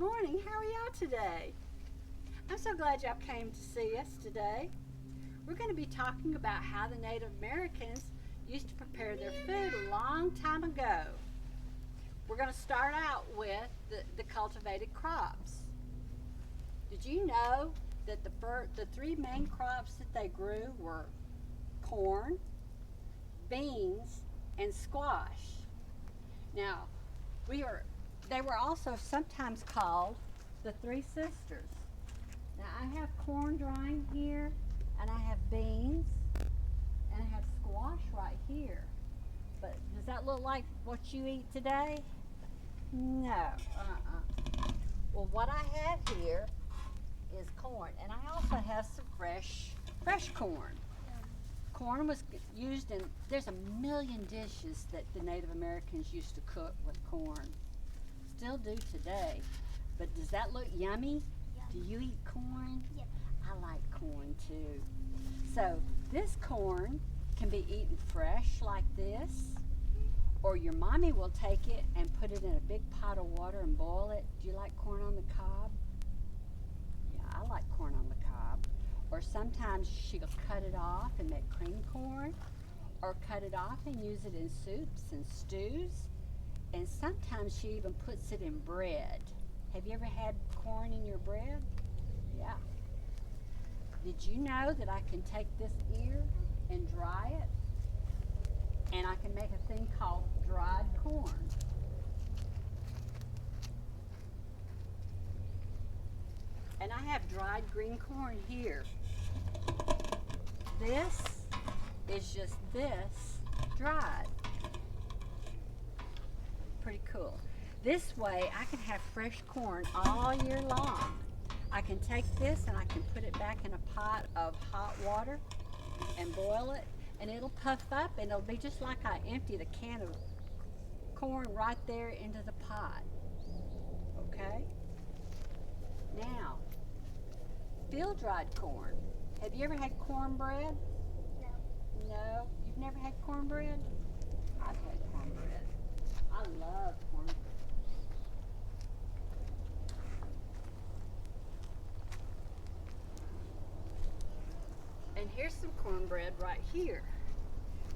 morning. How are y'all today? I'm so glad y'all came to see us today. We're going to be talking about how the Native Americans used to prepare their food a long time ago. We're going to start out with the cultivated crops. Did you know that the three main crops that they grew were corn, beans, and squash? Now, they were also sometimes called the Three Sisters. Now I have corn drying here, and I have beans, and I have squash right here. But does that look like what you eat today? No. Well, what I have here is corn, and I also have some fresh corn. Corn was used in, there's a million dishes that the Native Americans used to cook with corn. Still do today. But does that look yummy? Do you eat corn? Yep. I like corn too. So this corn can be eaten fresh like this, or your mommy will take it and put it in a big pot of water and boil it. Do you like corn on the cob? Yeah, I like corn on the cob. Or sometimes she'll cut it off and make cream corn, or cut it off and use it in soups and stews. And sometimes she even puts it in bread. Have you ever had corn in your bread? Yeah. Did you know that I can take this ear and dry it? And I can make a thing called dried corn. And I have dried green corn here. This is just this dried. Pretty cool. This way I can have fresh corn all year long. I can take this and I can put it back in a pot of hot water and boil it, and it'll puff up and it'll be just like I empty the can of corn right there into the pot. Okay? Now, field dried corn. Have you ever had cornbread? No. No? You've never had cornbread? I've had cornbread. I love cornbread. And here's some cornbread right here.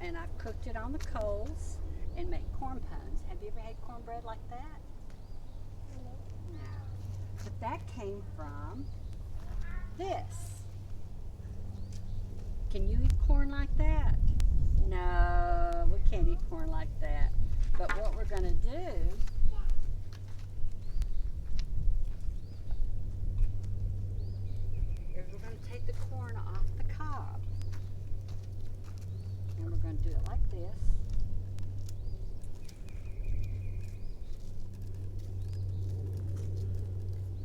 And I've cooked it on the coals and made corn puns. Have you ever had cornbread like that? No. No. But that came from this. Can you eat corn like that? No, we can't eat corn like that. But what we're going to do is we're going to take the corn off the cob. And we're going to do it like this.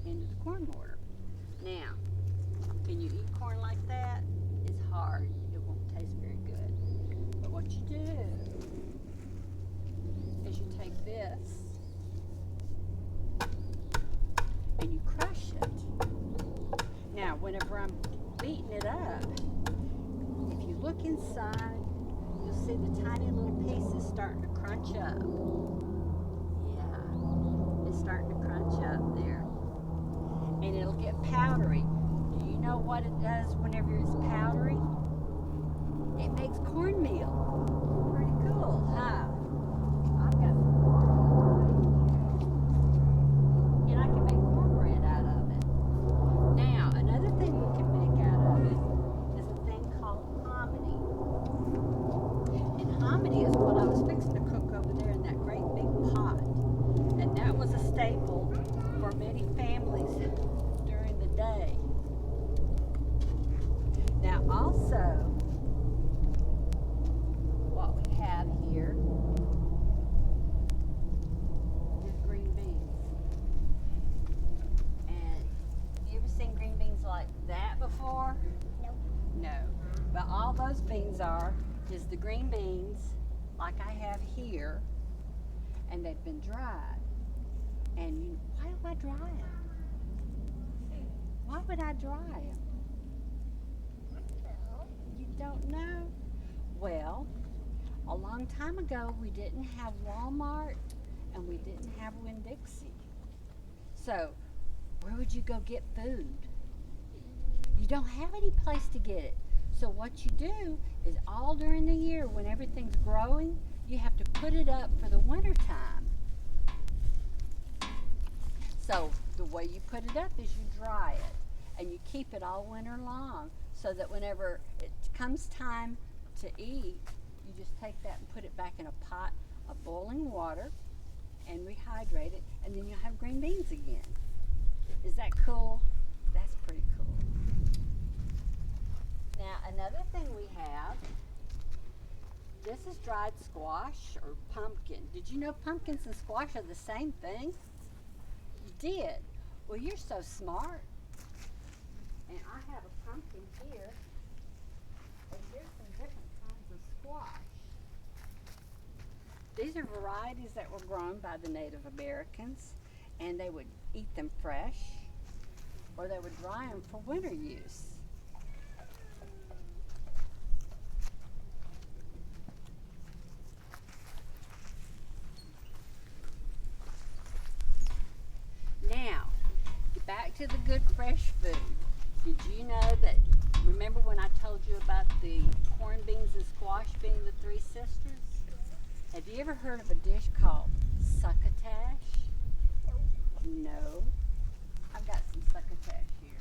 Into the corn mortar. Now, can you eat corn like that? It's hard. It won't taste very good. But what you do is you take this and you crush it. Now, whenever I'm beating it up, if you look inside, you'll see the tiny little pieces starting to crunch up. Yeah, it's starting to crunch up there. And it'll get powdery. Do you know what it does whenever it's powdery? It makes cornmeal. Pretty cool, huh? I've got some cornmeal right here. And I can make cornbread out of it. Now, another thing we can make out of it is a thing called hominy. And hominy is what I was fixing to cook over there in that great big pot. And that was a staple for many families during the day. Now also, what we have here is green beans. And you ever seen green beans like that before? Nope. No. But all those beans are is the green beans like I have here, and they've been dried. And why do I dry them? Why would I dry them? You don't know? Well, a long time ago we didn't have Walmart and we didn't have Winn-Dixie. So where would you go get food? You don't have any place to get it. So what you do is all during the year when everything's growing, you have to put it up for the winter time. So the way you put it up is you dry it and you keep it all winter long so that whenever it comes time to eat, you just take that and put it back in a pot of boiling water and rehydrate it, and then you'll have green beans again. Is that cool? That's pretty cool. Now another thing we have, this is dried squash or pumpkin. Did you know pumpkins and squash are the same thing? You did? Well, you're so smart. And I have a pumpkin here, and here's some different kinds of squash. These are varieties that were grown by the Native Americans, and they would eat them fresh, or they would dry them for winter use. Now, back to the good fresh food. Did you know that, remember when I told you about the corn, beans, and squash being the three sisters? Have you ever heard of a dish called succotash? No. I've got some succotash here.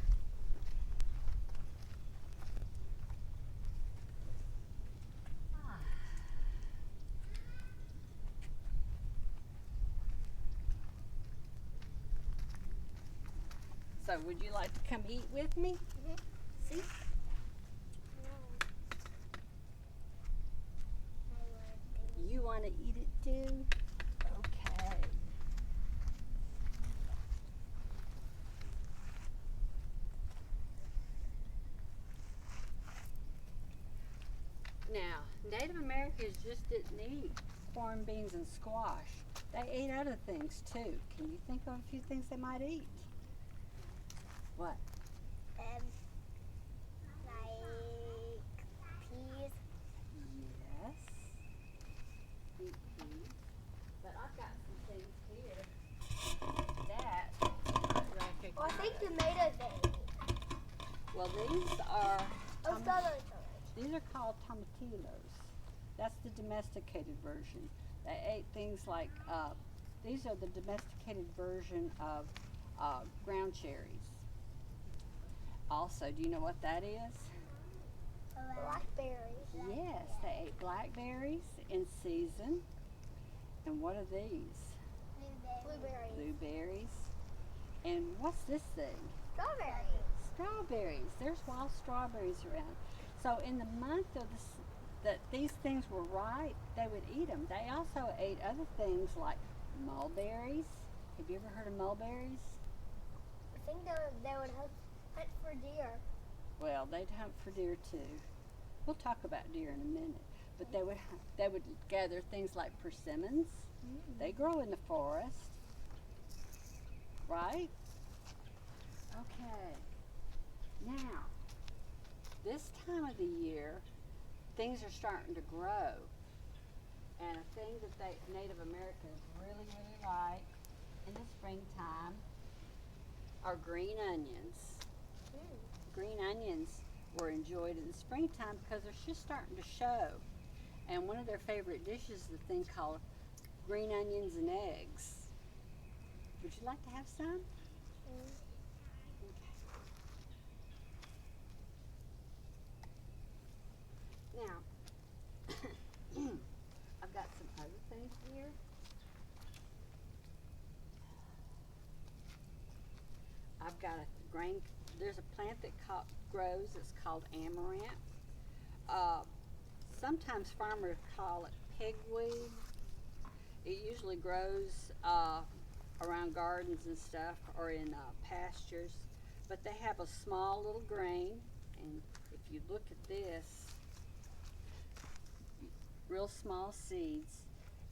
So would you like to come eat with me? See? No. You want to eat it too? Okay. Now, Native Americans just didn't eat corn, beans, and squash. They ate other things too. Can you think of a few things they might eat? What? Like peas. Yes. Eat peas. But I've got some things here that I recognize. Oh, I think tomatoes they eat. Well, these are Oh, strawberries. these are called tomatillos. That's the domesticated version. They ate things like these are the domesticated version of ground cherries. Also, do you know what that is? Blackberries. Yes, they ate blackberries in season. And what are these? Blueberries. Blueberries. And what's this thing? Strawberries. Strawberries. There's wild strawberries around. So in the month of that these things were ripe, they would eat them. They also ate other things like mulberries. Have you ever heard of mulberries? I think they would hunt for deer. Well, they'd hunt for deer too. We'll talk about deer in a minute. But they would gather things like persimmons. They grow in the forest, right? Okay. Now, this time of the year, things are starting to grow. And a thing that Native Americans really, really like in the springtime are green onions. Green onions were enjoyed in the springtime because they're just starting to show. And one of their favorite dishes is a thing called green onions and eggs. Would you like to have some? Okay. Now, I've got some other things here. I've got a grain. There's a plant that grows. It's called amaranth. Sometimes farmers call it pigweed. It usually grows around gardens and stuff, or in pastures. But they have a small little grain, and if you look at this, real small seeds.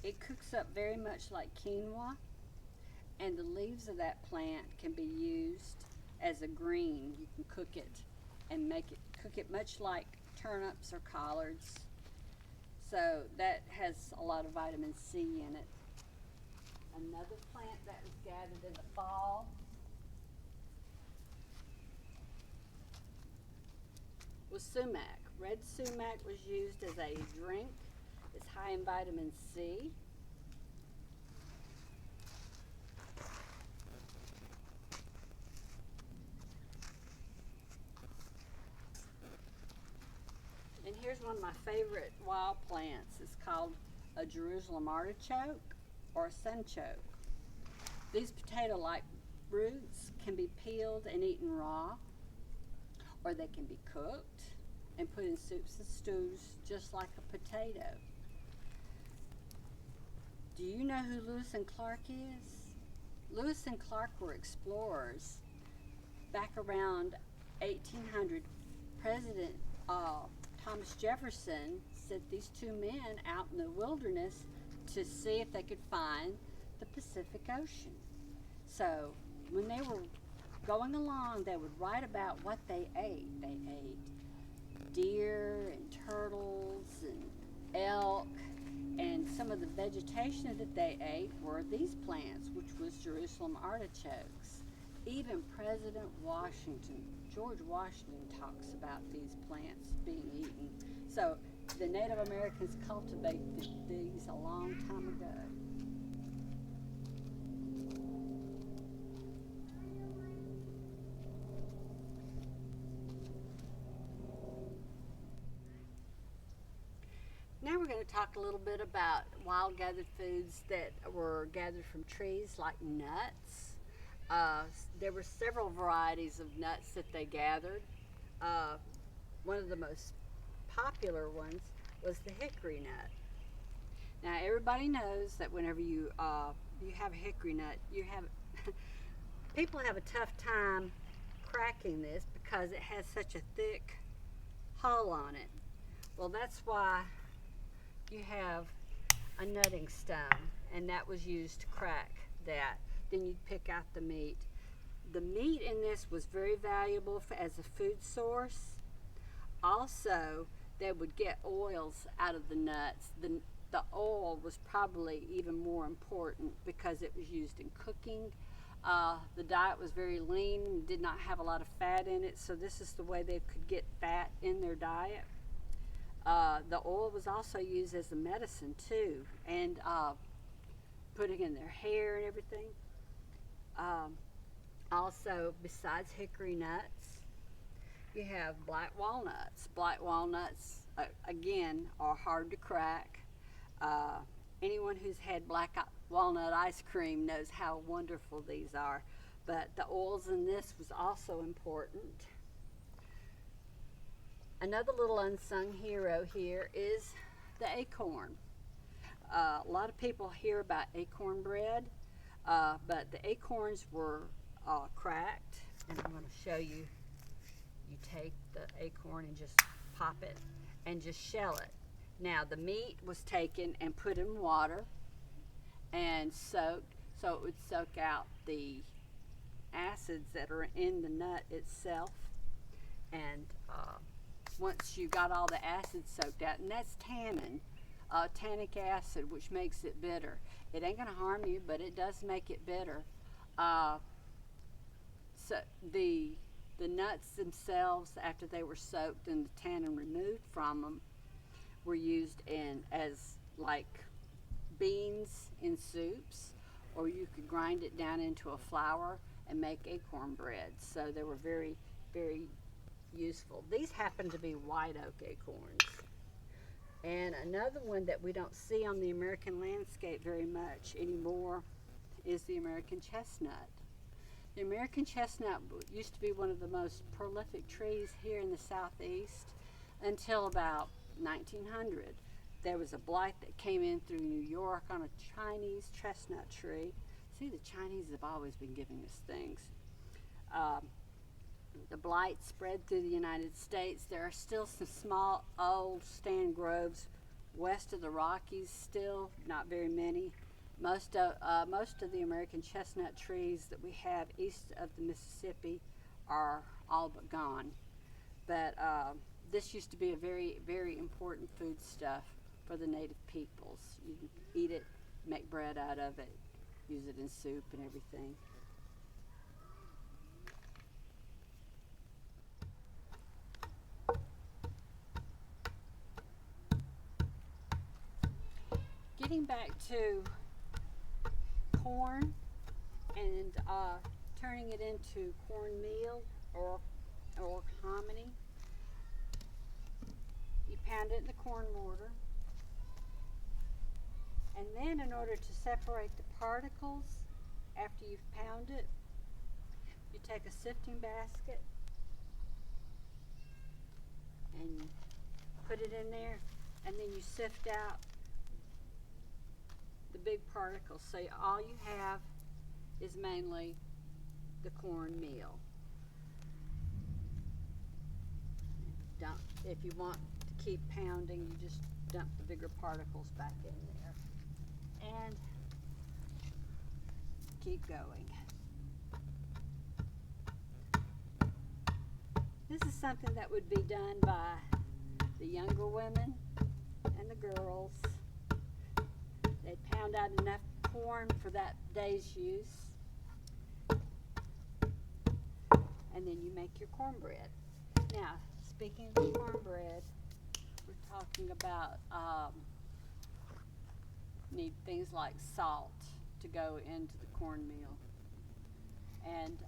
It cooks up very much like quinoa, and the leaves of that plant can be used as a green. You can cook it and cook it much like turnips or collards. So that has a lot of vitamin C in it. Another plant that was gathered in the fall was sumac. Red sumac was used as a drink. It's high in vitamin C. And here's one of my favorite wild plants. It's called a Jerusalem artichoke or a sunchoke. These potato-like roots can be peeled and eaten raw, or they can be cooked and put in soups and stews just like a potato. Do you know who Lewis and Clark is? Lewis and Clark were explorers. Back around 1800, President Thomas Jefferson sent these two men out in the wilderness to see if they could find the Pacific Ocean. So when they were going along, they would write about what they ate. They ate deer and turtles and elk, and some of the vegetation that they ate were these plants, which was Jerusalem artichokes. Even President Washington, George Washington, talks about these plants being eaten. So the Native Americans cultivated these a long time ago. Now we're going to talk a little bit about wild gathered foods that were gathered from trees, like nuts. There were several varieties of nuts that they gathered. One of the most popular ones was the hickory nut. Now everybody knows that whenever you have a hickory nut, people have a tough time cracking this because it has such a thick hull on it. Well, that's why you have a nutting stone, and that was used to crack that. Then you'd pick out the meat. The meat in this was very valuable as a food source. Also, they would get oils out of the nuts. The oil was probably even more important because it was used in cooking. The diet was very lean and did not have a lot of fat in it, so this is the way they could get fat in their diet. The oil was also used as a medicine too, and putting in their hair and everything. Also, besides hickory nuts, you have black walnuts. Black walnuts, again, are hard to crack. Anyone who's had black walnut ice cream knows how wonderful these are. But the oils in this was also important. Another little unsung hero here is the acorn. A lot of people hear about acorn bread, but the acorns were cracked, and I'm going to show you. You take the acorn and just pop it and just shell it. Now the meat was taken and put in water and soaked, so it would soak out the acids that are in the nut itself. And once you got all the acids soaked out, and that's tannin, tannic acid, which makes it bitter. It ain't going to harm you, but it does make it bitter. So the nuts themselves, after they were soaked and the tannin removed from them, were used as like beans in soups, or you could grind it down into a flour and make acorn bread. So they were very, very useful. These happen to be white oak acorns. And another one that we don't see on the American landscape very much anymore is the American chestnut. The American chestnut used to be one of the most prolific trees here in the Southeast until about 1900. There was a blight that came in through New York on a Chinese chestnut tree. See, the Chinese have always been giving us things. The blight spread through the United States. There are still some small old stand groves west of the Rockies, still not very many. Most of the American chestnut trees that we have east of the Mississippi are all but gone. But this used to be a very, very important foodstuff for the native peoples. You can eat it, make bread out of it, use it in soup and everything. getting back to corn and turning it into cornmeal or hominy. You pound it in the corn mortar, and then in order to separate the particles after you've pounded it, you take a sifting basket and you put it in there, and then you sift out the big particles. So all you have is mainly the cornmeal. Dump. If you want to keep pounding, you just dump the bigger particles back in there and keep going. This is something that would be done by the younger women and the girls. They'd pound out enough corn for that day's use, and then you make your cornbread. Now, speaking of cornbread, we're talking about need things like salt to go into the cornmeal, and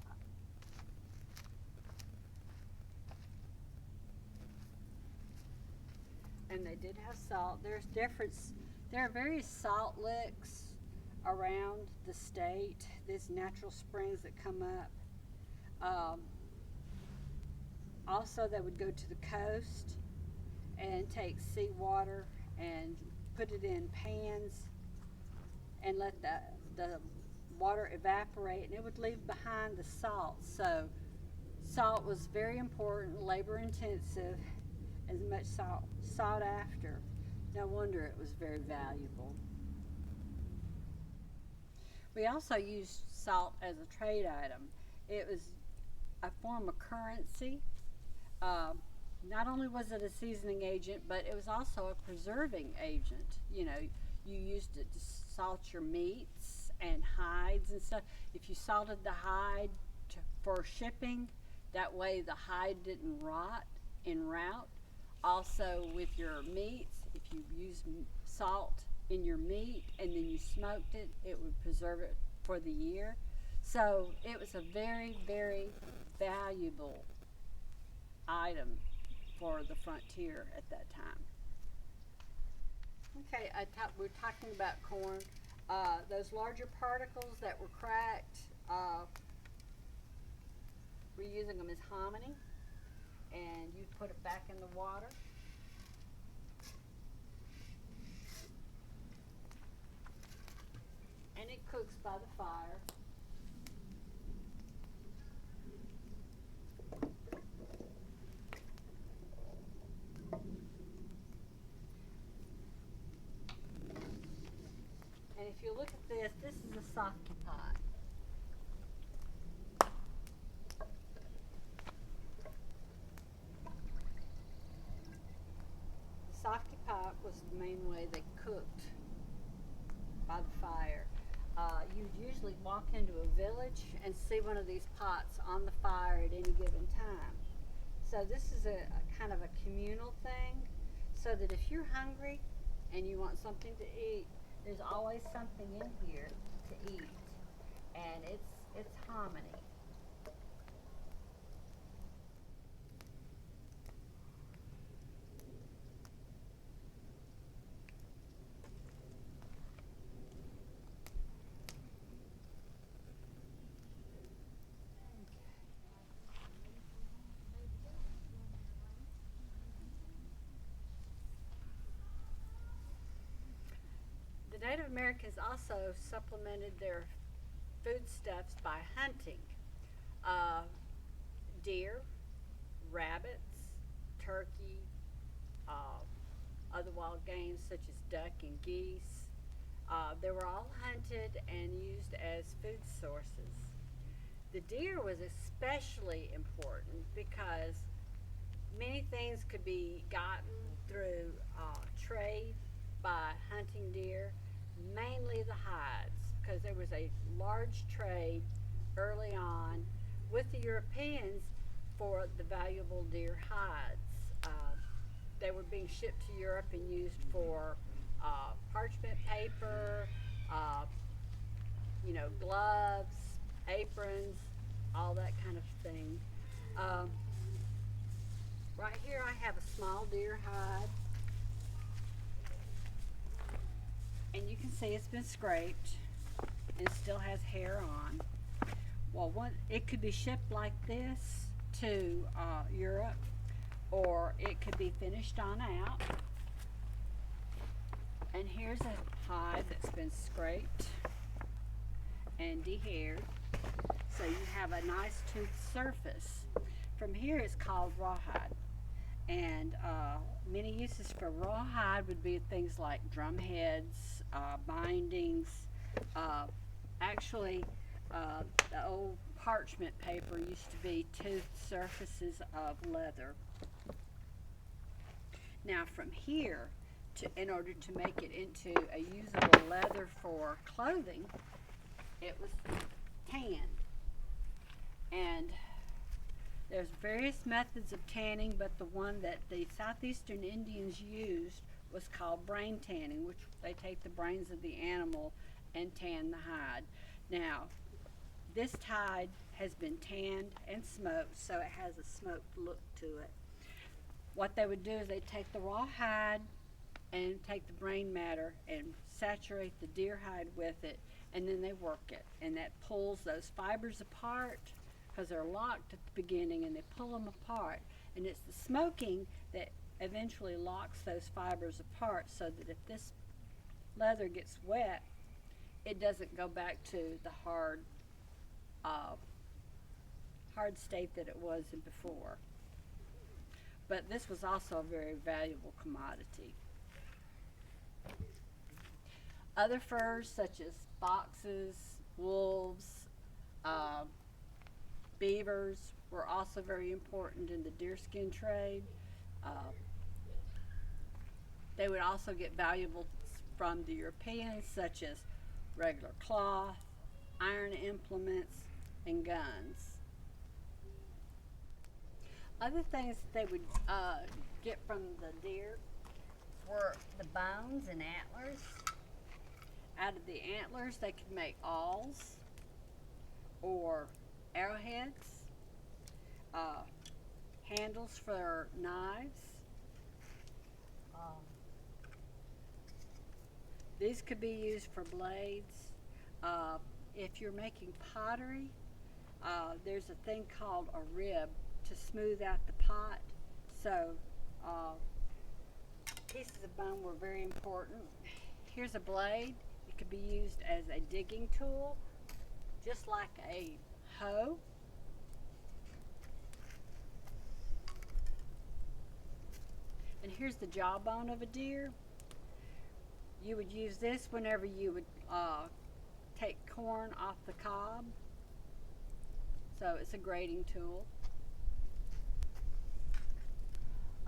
they did have salt. There are various salt licks around the state. There's natural springs that come up. Also, they would go to the coast and take seawater and put it in pans and let the water evaporate, and it would leave behind the salt. So salt was very important, labor intensive, as much sought after. No wonder it was very valuable. We also used salt as a trade item. It was a form of currency. Not only was it a seasoning agent, but it was also a preserving agent. You know, you used it to salt your meats and hides and stuff. If you salted the hide for shipping, that way the hide didn't rot en route. Also with your meats, if you used salt in your meat and then you smoked it, it would preserve it for the year. So it was a very, very valuable item for the frontier at that time. Okay, we're talking about corn. Those larger particles that were cracked, we're using them as hominy, and you put it back in the water. And it cooks by the fire. And if you look at this is a softy pot. The softy pot was the main way they cooked by the fire. You'd usually walk into a village and see one of these pots on the fire at any given time. So this is a kind of a communal thing, so that if you're hungry and you want something to eat, there's always something in here to eat, and it's hominy. The Native Americans also supplemented their foodstuffs by hunting deer, rabbits, turkey, other wild games such as duck and geese. They were all hunted and used as food sources. The deer was especially important because many things could be gotten through trade by hunting deer, mainly the hides, because there was a large trade early on with the Europeans for the valuable deer hides. They were being shipped to Europe and used for parchment paper, gloves, aprons, all that kind of thing. Um, right here I have a small deer hide, and you can see it's been scraped and still has hair on. Well, it could be shipped like this to Europe, or it could be finished on out. And here's a hide that's been scraped and dehaired, so you have a nice toothed surface. From here it's called rawhide, and many uses for rawhide would be things like drum heads, bindings, actually the old parchment paper used to be toothed surfaces of leather. Now from here, in order to make it into a usable leather for clothing, it was tanned. And there's various methods of tanning, but the one that the Southeastern Indians used was called brain tanning, which they take the brains of the animal and tan the hide. Now, this hide has been tanned and smoked, so it has a smoked look to it. What they would do is they'd take the raw hide and take the brain matter and saturate the deer hide with it, and then they work it, and that pulls those fibers apart because they're locked at the beginning, and they pull them apart, and it's the smoking that eventually locks those fibers apart, so that if this leather gets wet, it doesn't go back to the hard state that it was in before. But this was also a very valuable commodity. Other furs such as foxes, wolves, beavers were also very important in the deerskin trade. They would also get valuables from the Europeans, such as regular cloth, iron implements, and guns. Other things that they would get from the deer were the bones and antlers. Out of the antlers, they could make awls or arrowheads, handles for knives. These could be used for blades. If you're making pottery, there's a thing called a rib to smooth out the pot. So pieces of bone were very important. Here's a blade. It could be used as a digging tool, just like a hoe. And here's the jawbone of a deer. You would use this whenever you would take corn off the cob. So it's a grating tool.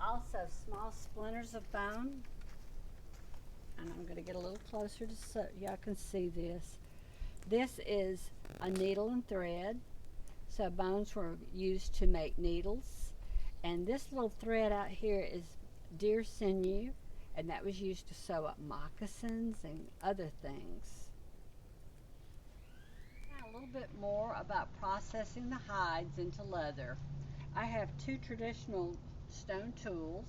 Also, small splinters of bone. And I'm going to get a little closer so y'all can see this. This is a needle and thread. So bones were used to make needles. And this little thread out here is deer sinew, and that was used to sew up moccasins and other things. Now a little bit more about processing the hides into leather. I have two traditional stone tools.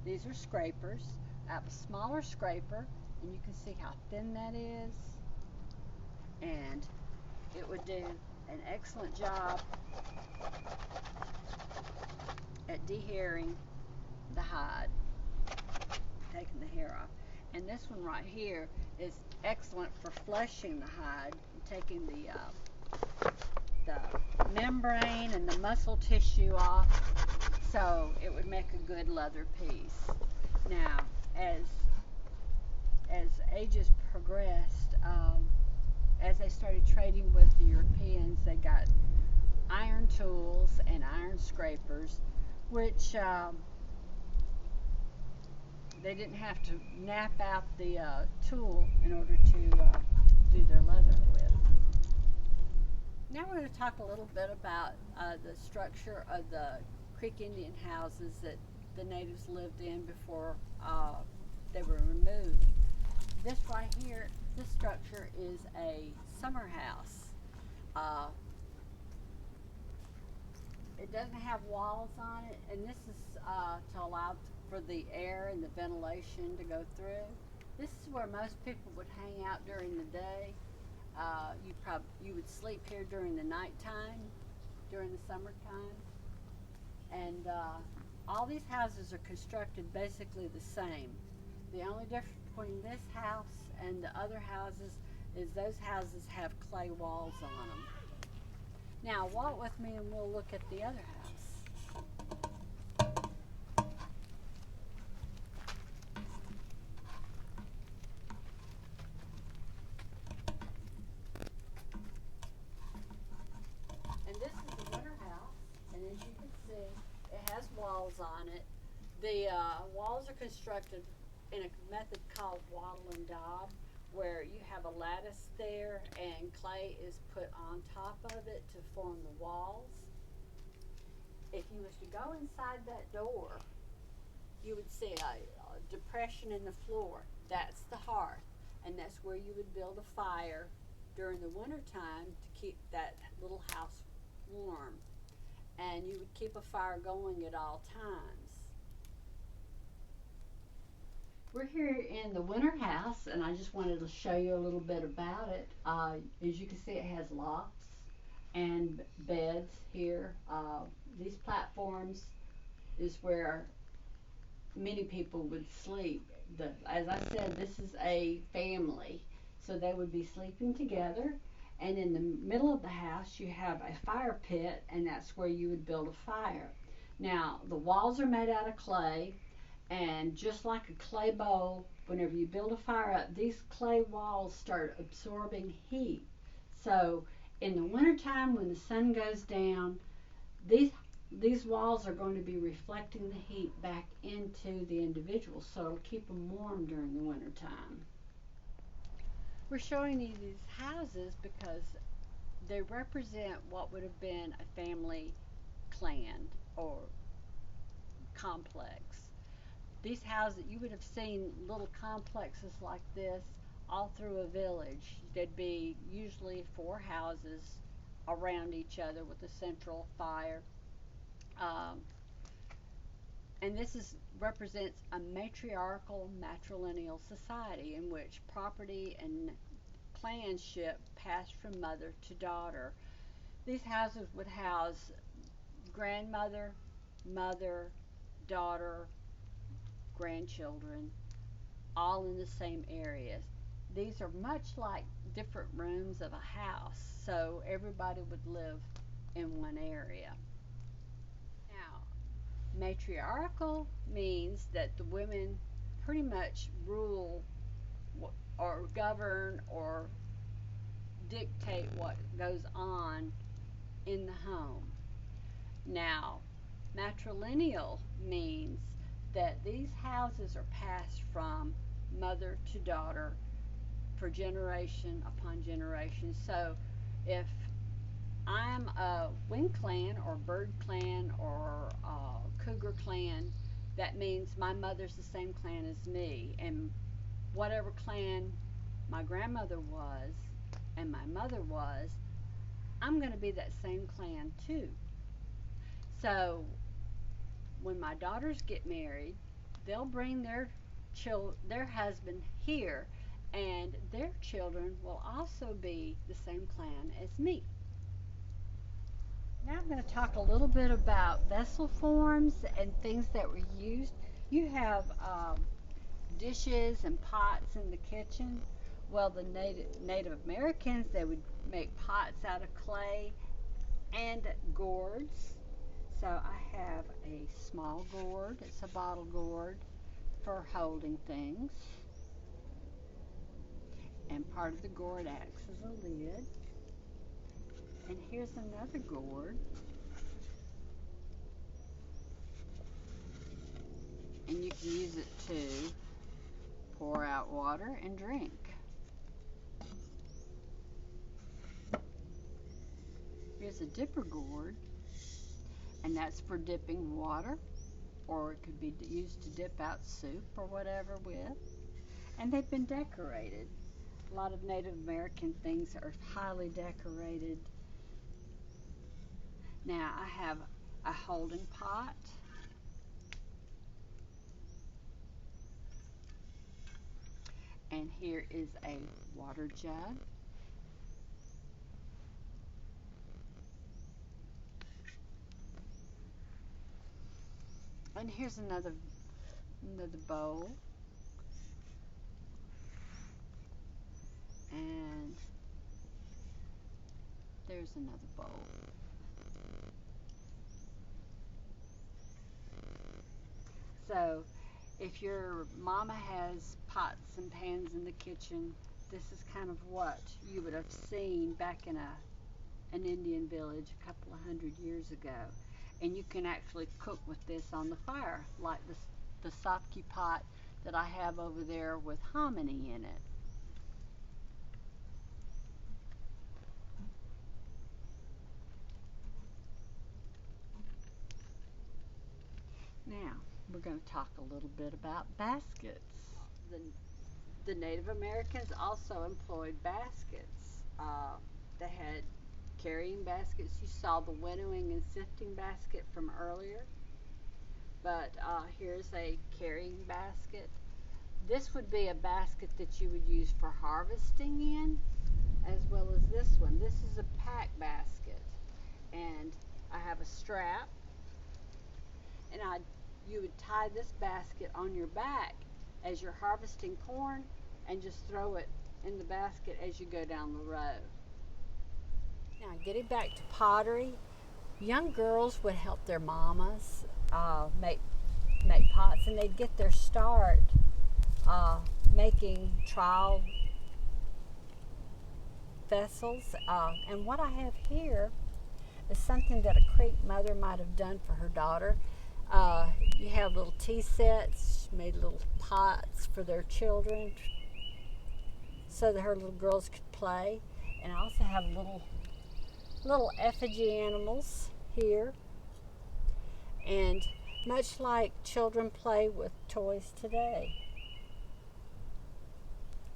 These are scrapers. I have a smaller scraper, and you can see how thin that is, and it would do an excellent job at dehairing the hide, taking the hair off. And this one right here is excellent for fleshing the hide, taking the membrane and the muscle tissue off, so it would make a good leather piece. Now, as ages progressed, as they started trading with the Europeans, they got iron tools and iron scrapers, which they didn't have to nap out the tool in order to do their leather with. Now we're going to talk a little bit about the structure of the Creek Indian houses that the natives lived in before they were removed. this right here, this structure is a summer house. It doesn't have walls on it, and this is to allow for the air and the ventilation to go through. This is where most people would hang out during the day. You would sleep here during the nighttime, during the summertime, and all these houses are constructed basically the same. The only difference between this house and the other houses is those houses have clay walls on them. Now walk with me and we'll look at the other house. And this is the winter house, and as you can see, it has walls on it. The walls are constructed in a method called wattle and daub, where you have a lattice there and clay is put on top of it to form the walls. If you was to go inside that door, you would see a depression in the floor. That's the hearth, and that's where you would build a fire during the winter time to keep that little house warm. And you would keep a fire going at all times. We're here in the winter house, and I just wanted to show you a little bit about it. As you can see, it has lofts and beds here. These platforms is where many people would sleep. As I said, this is a family, so they would be sleeping together. And in the middle of the house, you have a fire pit, and that's where you would build a fire. Now, the walls are made out of clay. And just like a clay bowl, whenever you build a fire up, these clay walls start absorbing heat. So in the wintertime, when the sun goes down, these walls are going to be reflecting the heat back into the individual, so it'll keep them warm during the wintertime. We're showing you these houses because they represent what would have been a family clan or complex. These houses, you would have seen little complexes like this all through a village. There'd be usually 4 houses around each other with a central fire. And this represents a matriarchal matrilineal society in which property and clanship passed from mother to daughter. These houses would house grandmother, mother, daughter, grandchildren, all in the same areas. These are much like different rooms of a house, so everybody would live in one area. Now, matriarchal means that the women pretty much rule or govern or dictate what goes on in the home. Now, matrilineal means that these houses are passed from mother to daughter for generation upon generation. So if I'm a Wing clan or Bird clan or Cougar clan, that means my mother's the same clan as me, and whatever clan my grandmother was and my mother was, I'm going to be that same clan too. So when my daughters get married, they'll bring their husband here, and their children will also be the same clan as me. Now I'm going to talk a little bit about vessel forms and things that were used. You have dishes and pots in the kitchen. Well, the Native Americans, they would make pots out of clay and gourds. So I have a small gourd. It's a bottle gourd for holding things. And part of the gourd acts as a lid. And here's another gourd. And you can use it to pour out water and drink. Here's a dipper gourd, and that's for dipping water, or it could be used to dip out soup or whatever with. And they've been decorated. A lot of Native American things are highly decorated. Now I have a holding pot. And here is a water jug. And here's another bowl. And there's another bowl. So if your mama has pots and pans in the kitchen, this is kind of what you would have seen back in an Indian village a couple of 100 years ago. And you can actually cook with this on the fire, like the sapki pot that I have over there with hominy in it. Now, we're going to talk a little bit about baskets. The Native Americans also employed baskets. They had carrying baskets. You saw the winnowing and sifting basket from earlier. But here's a carrying basket. This would be a basket that you would use for harvesting in, as well as this one. This is a pack basket. And I have a strap. And you would tie this basket on your back as you're harvesting corn and just throw it in the basket as you go down the road. Now, getting back to pottery, young girls would help their mamas make pots, and they'd get their start making trial vessels. And what I have here is something that a Creek mother might have done for her daughter. You have little tea sets, made little pots for their children so that her little girls could play. And I also have little effigy animals here. And much like children play with toys today.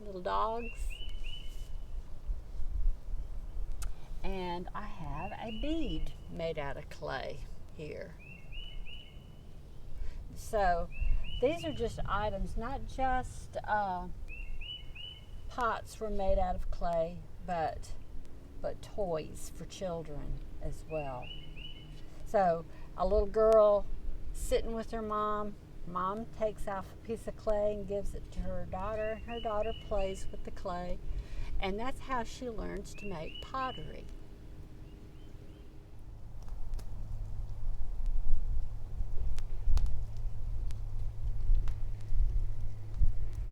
Little dogs. And I have a bead made out of clay here. So these are just items, not just pots were made out of clay, but toys for children as well. So a little girl sitting with her mom takes off a piece of clay and gives it to her daughter, and her daughter plays with the clay, and that's how she learns to make pottery.